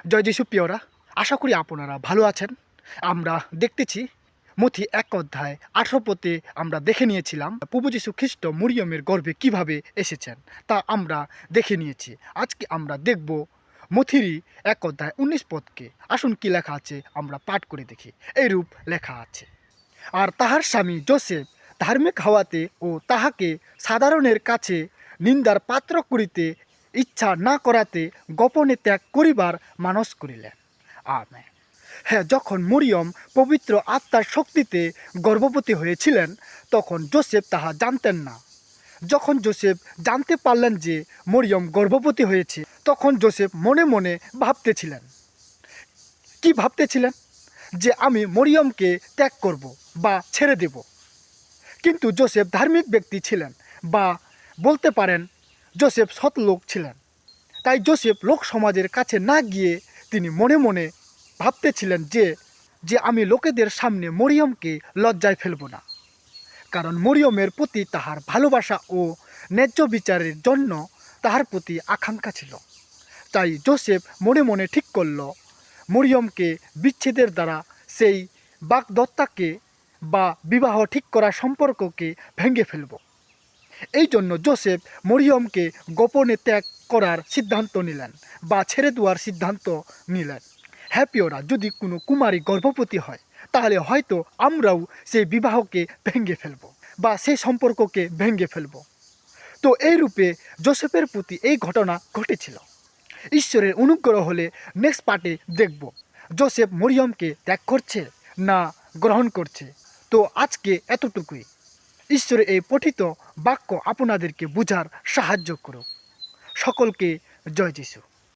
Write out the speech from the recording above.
জয় যিশু প্রিয়রা, আশা করি আপনারা ভালো আছেন। আমরা দেখতেছি মথি 1 অধ্যায় 18 পদে আমরা দেখে নিয়েছিলাম প্রভু যীশু খ্রিস্ট মরিয়মের গর্ভে কিভাবে এসেছেন, তা আমরা দেখে নিয়েছি। আজকে আমরা দেখব মথিরই 1 অধ্যায় 19 পদকে। আসুন কি লেখা আছে আমরা পাঠ করে দেখি। এইরূপ লেখা আছে, আর তাহার স্বামী যোসেফ ধার্মিক হওয়াতে ও তাহাকে সাধারণের কাছে নিন্দার পাত্র করিতে ইচ্ছা না করাতে গোপনে ত্যাগ করিবার মানস করিলেন। আমেন। হ্যাঁ, যখন মরিয়ম পবিত্র আত্মার শক্তিতে গর্ভবতী হয়েছিলেন তখন যোসেফ তাহা জানতেন না। যখন যোসেফ জানতে পারলেন যে মরিয়ম গর্ভবতী হয়েছে, তখন যোসেফ মনে মনে ভাবতেছিলেন। কি ভাবতেছিলেন? যে আমি মরিয়মকে ত্যাগ করব বা ছেড়ে দেব। কিন্তু যোসেফ ধার্মিক ব্যক্তি ছিলেন, বা বলতে পারেন যোসেফ সৎ লোক ছিলেন। তাই যোসেফ লোক সমাজের কাছে না গিয়ে তিনি মনে মনে ভাবতেছিলেন যে আমি লোকেদের সামনে মরিয়মকে লজ্জায় ফেলব না, কারণ মরিয়মের প্রতি তাহার ভালোবাসা ও ন্যায্য বিচারের জন্য তাহার প্রতি আকাঙ্ক্ষা ছিল। তাই যোসেফ মনে মনে ঠিক করল মরিয়মকে বিচ্ছেদের দ্বারা সেই বাগদত্তাকে বা বিবাহ ঠিক করা সম্পর্ককে ভেঙে ফেলব। এই জন্য যোসেফ মরিয়মকে গোপনে ত্যাগ করার সিদ্ধান্ত নিলেন বা ছেড়ে দেওয়ার সিদ্ধান্ত নিলেন। হ্যাঁ প্রিয়রা, যদি কোনো কুমারী গর্ভবতী হয় তাহলে হয়তো আমরাও সেই বিবাহকে ভেঙে ফেলব বা সেই সম্পর্ককে ভেঙে ফেলব। তো এই রূপে যোসেফের প্রতি এই ঘটনা ঘটেছিল। ঈশ্বরের অনুগ্রহ হলে নেক্সট পার্টে দেখব যোসেফ মরিয়মকে ত্যাগ করছে না গ্রহণ করছে। তো আজকে এতটুকুই। ঈশ্বরের এই পঠিত বাক্য আপনাদেরকে বুঝার সাহায্য করুক। সকলকে জয় যিশু।